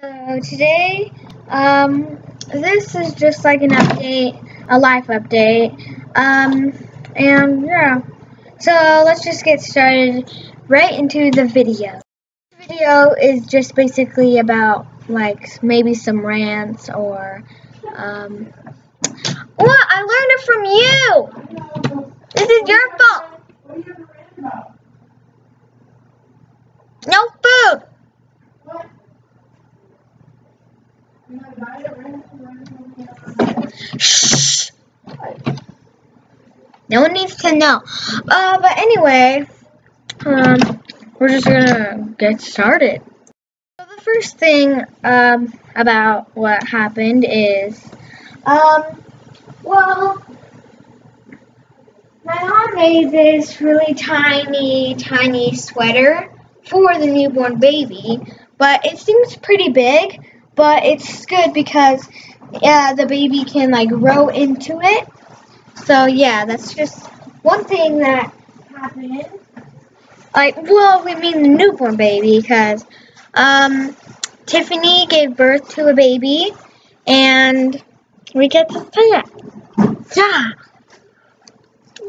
So today, this is just like an update, a life update, and yeah. So let's just get started right into the video. The video is just basically about like maybe some rants or, what? I learned it from you. This is your fault. No food. Shh. No one needs to know. But anyway, we're just gonna get started. So the first thing, about what happened is, well, my mom made this really tiny sweater for the newborn baby, but it seems pretty big, but it's good because the baby can like grow into it. So yeah, that's just one thing that happened. We mean the newborn baby, because Tiffany gave birth to a baby, and we get to see it.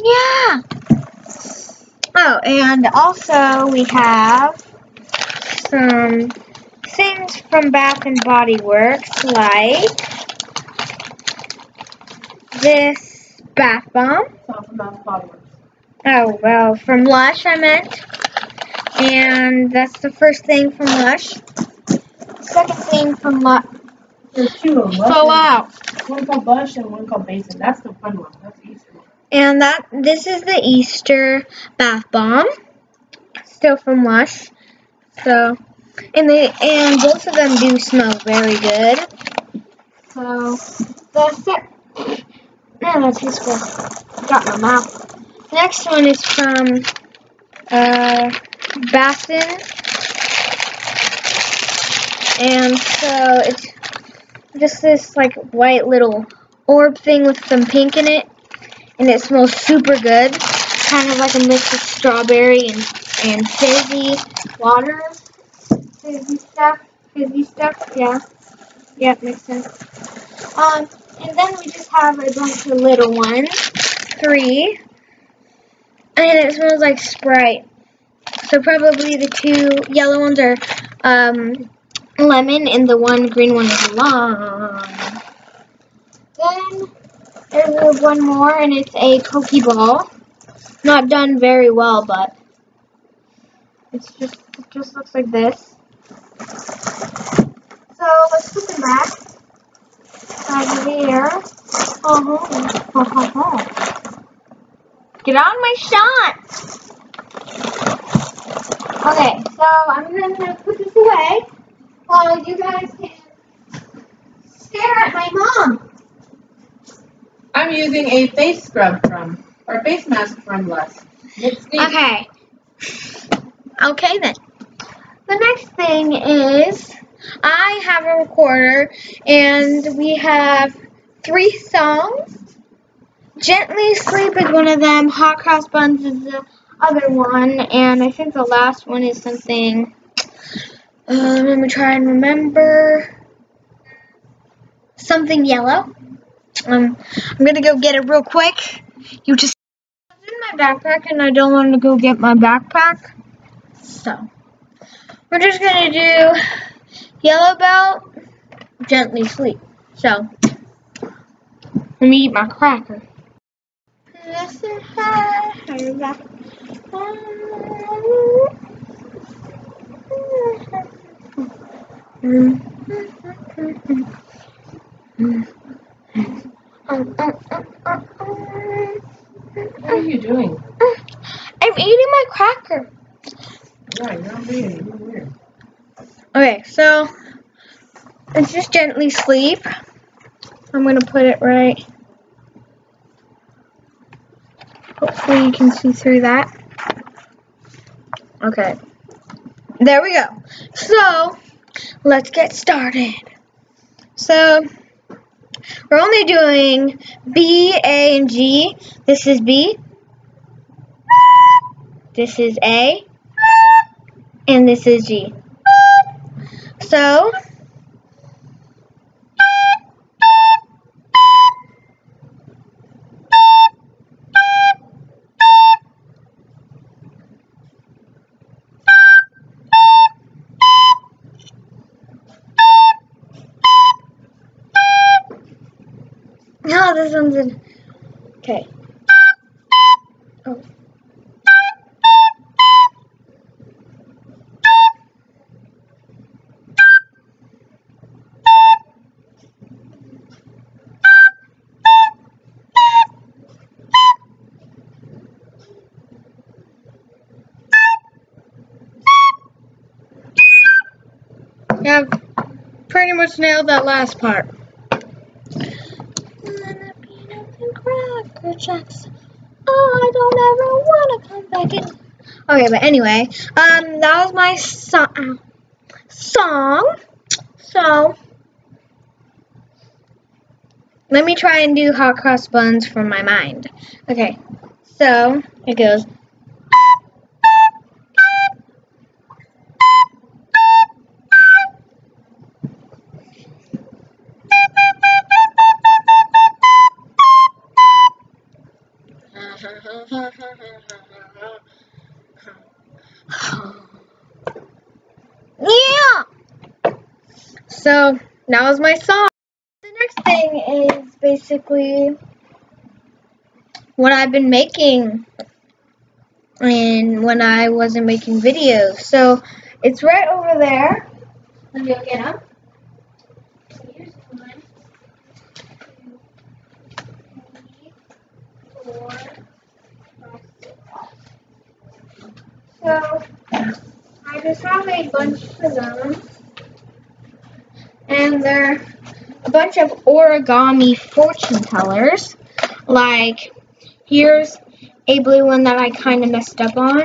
Yeah. Oh, and also we have some things from Bath and Body Works, like this bath bomb. From Bath and Body Works. Oh, well, from Lush, I meant. And that's the first thing from Lush. Second thing from Lush. There's two of them. Fall out. One called Lush and one called Basin. That's the fun one. That's the Easter one. And this is the Easter bath bomb. Still from Lush. So, and both of them do smell very good. So, that's it. Man, that tastes good. Got in my mouth. Next one is from Bassin. And so it's just this like white little orb thing with some pink in it. And it smells super good. Kind of like a mix of strawberry and fizzy water. Fizzy stuff, yeah. Yeah, makes sense. And then we just have a bunch of little ones. 3. And it smells like Sprite. So probably the 2 yellow ones are lemon and the one green one is lime. Then there's one more and it's a Pokeball. Not done very well, but it just looks like this. So let's put them back. Right here. Get on my shot! Okay, so I'm going to put this away while you guys can stare at my mom. I'm using a face scrub or face mask from Lush. Okay. Okay then. The next thing is, I have a recorder, and we have 3 songs. Gently Sleep is one of them, Hot Cross Buns is the other one, and I think the last one is something, let me try and remember, something yellow. I'm gonna go get it real quick. You just, it's in my backpack, and I don't want to go get my backpack, so we're just gonna do Yellow Belt, Gently Sleep. So, let me eat my cracker. What are you doing? I'm eating my cracker. Yeah, you're not eating. You're weird. Okay, so it's just Gently Sleep. I'm gonna put it right. Hopefully you can see through that. Okay. There we go. So, let's get started. So, we're only doing B, A, and G. This is B. This is A. And this is G. So, Oh, this one's in. Okay. Oh. Yeah, pretty much nailed that last part. Cracker Jacks. Oh, I don't ever want to come back in. Okay, but anyway, that was my song. So, let me try and do hot cross buns from my mind. Okay, so it goes. Yeah! So, that was my song. The next thing is basically what I've been making and when I wasn't making videos. So, it's right over there. Let me go get them. Here's 1, 2, 3, 4, 5, 6. So, I just have a bunch of them. And they're a bunch of origami fortune tellers. Like, here's a blue one that I kind of messed up on.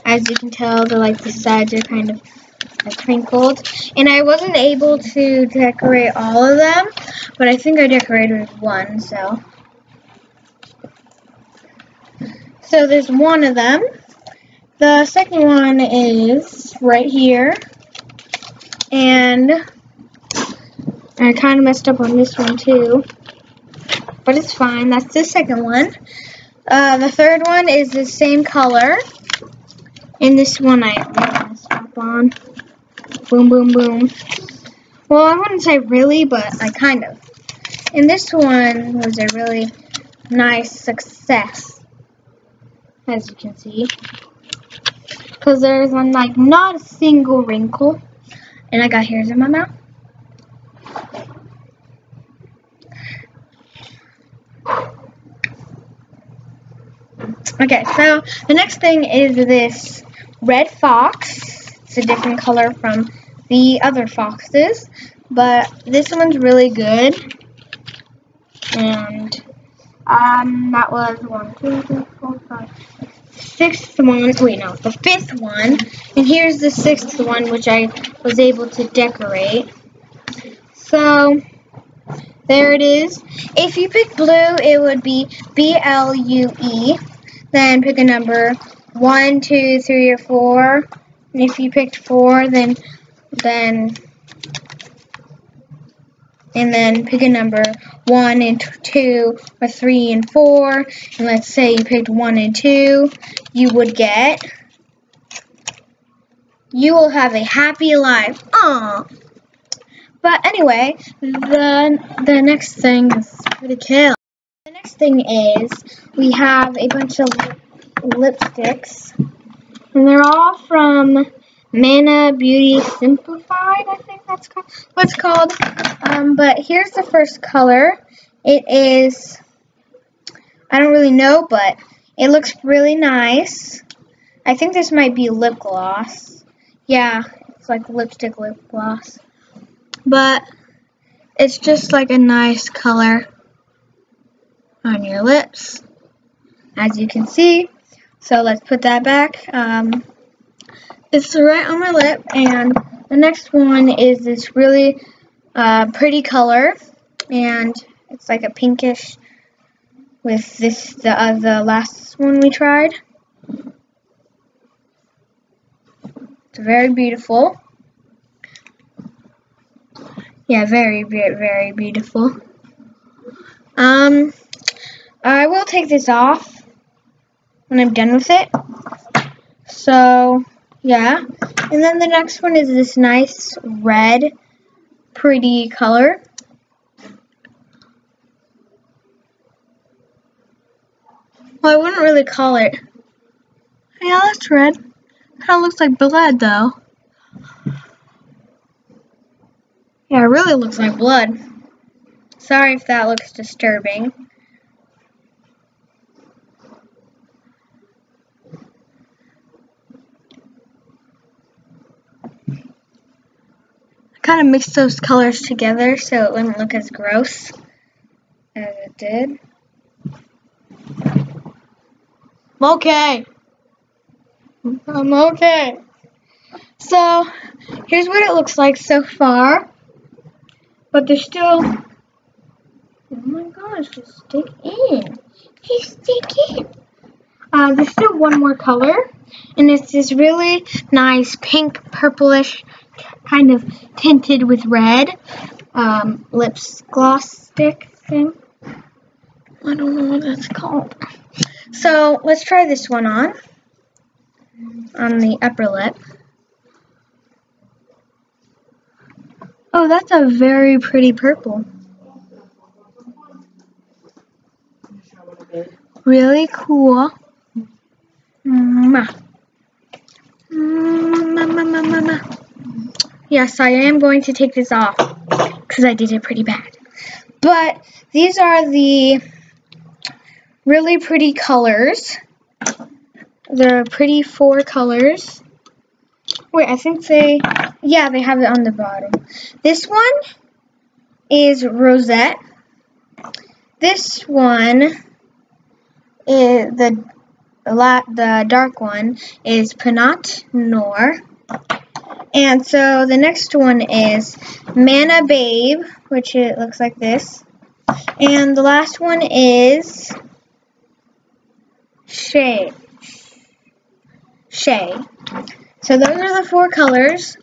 As you can tell, the sides are kind of crinkled. And I wasn't able to decorate all of them, but I think I decorated one, so there's one of them. The second one is right here. And I kind of messed up on this one too, but it's fine. That's the second one. The third one is the same color, and this one I really messed up on. Boom, boom, boom. Well, I wouldn't say really, but I kind of. And this one was a really nice success, as you can see, because there's not a single wrinkle, and I got hairs in my mouth. Okay, so the next thing is this red fox. It's a different color from the other foxes, but this one's really good. And that was 1, 2, 3, 4, 5, 6th one. Wait, no, the 5th one. And here's the 6th one, which I was able to decorate. So there it is. If you pick blue, it would be BLUE. Then pick a number 1, 2, 3, or 4. And if you picked 4, then pick a number 1 and 2, or 3 and 4. And let's say you picked 1 and 2, you will have a happy life. Aww. But anyway, the next thing is pretty cool. The next thing is we have a bunch of lipsticks, and they're all from Mana Beauty Simplified, I think that's what it's called. But here's the first color. It is, I don't really know, but it looks really nice. I think this might be lip gloss. Yeah, it's like lipstick lip gloss. But it's just like a nice color on your lips, as you can see. So let's put that back. It's right on my lip, and the next one is this really pretty color, and it's like a pinkish with this the last one we tried. It's very beautiful. Yeah, very, very, very beautiful. I will take this off when I'm done with it. So, yeah. And then the next one is this nice red, pretty color. Well, I wouldn't really call it. Yeah, that's red. Kind of looks like blood, though. Yeah, it really looks like blood. Sorry if that looks disturbing. I kind of mixed those colors together so it wouldn't look as gross as it did. I'm okay. I'm okay. So, here's what it looks like so far. But there's still... Oh my gosh, just stick in. Just stick in. There's still one more color. And it's this really nice pink, purplish, kind of tinted with red lips gloss stick thing. I don't know what that's called. So, let's try this one on the upper lip. Oh, that's a very pretty purple. Really cool. Yes, I am going to take this off because I did it pretty bad. But these are the really pretty colors. They're pretty 4 colors. Wait, I think they have it on the bottom. This one is Rosette. This one is the dark one is Pinot Noir. And so the next one is Manna Babe, which it looks like this. And the last one is Shay. So those are the 4 colors.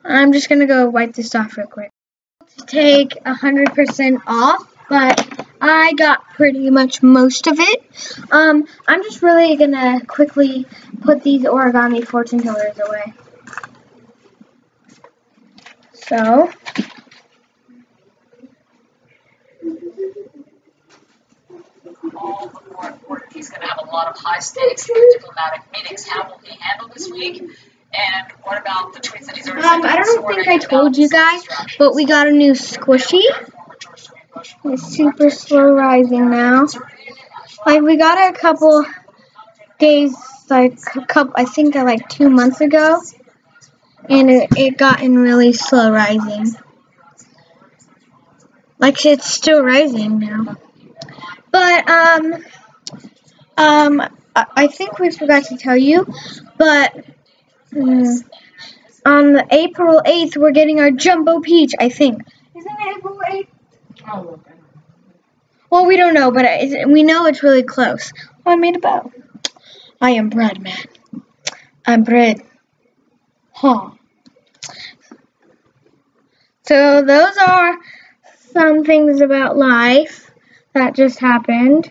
I'm just going to go wipe this off real quick. Take 100% off, but I got pretty much most of it. I'm just really going to quickly put these origami fortune tellers away. So, all the more important. He's going to have a lot of high-stakes diplomatic meetings. How will he handle this week? And what about the tweets that he's already sent? I don't think I told you guys, but we got a new Squishy. It's super slow rising now. Like, we got it a couple days, I think like 2 months ago. And it got in really slow rising. Like, it's still rising now. But, I think we forgot to tell you, but on April 8th, we're getting our Jumbo Peach, I think. Isn't it April 8th? Oh, look. Well, we don't know, but we know it's really close. Oh, I made a bow. I am bread, man. I'm bread. Huh. So those are some things about life that just happened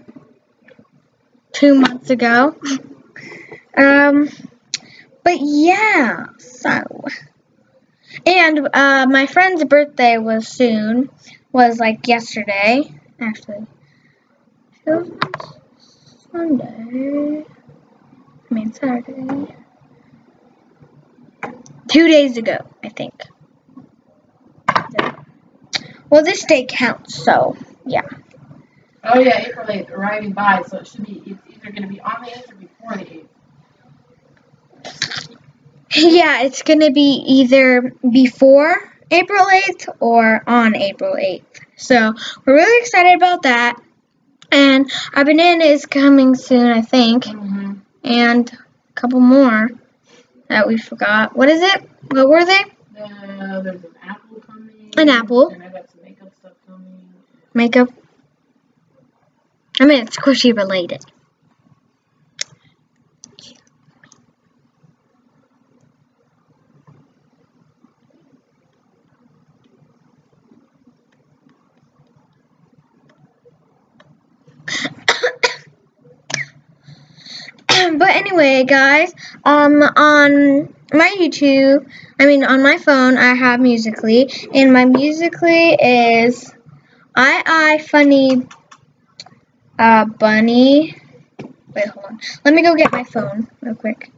2 months ago. But yeah, so. And my friend's birthday was like yesterday, actually. It was Sunday. I mean Saturday. 2 days ago, I think. Well, this day counts, so yeah. Oh yeah, April 8th, arriving by, so it's either going to be on the 8th or before the 8th. Yeah, it's going to be either before April 8th or on April 8th. So we're really excited about that. And our banana is coming soon, I think. And a couple more that we forgot. What is it? What were they? There's an apple coming. An apple. And I got some makeup stuff coming. Makeup. I mean, it's squishy related. But anyway, guys, on my YouTube, on my phone, I have Musical.ly, and my Musical.ly is I Funny Bunny Wait, hold on. Let me go get my phone real quick.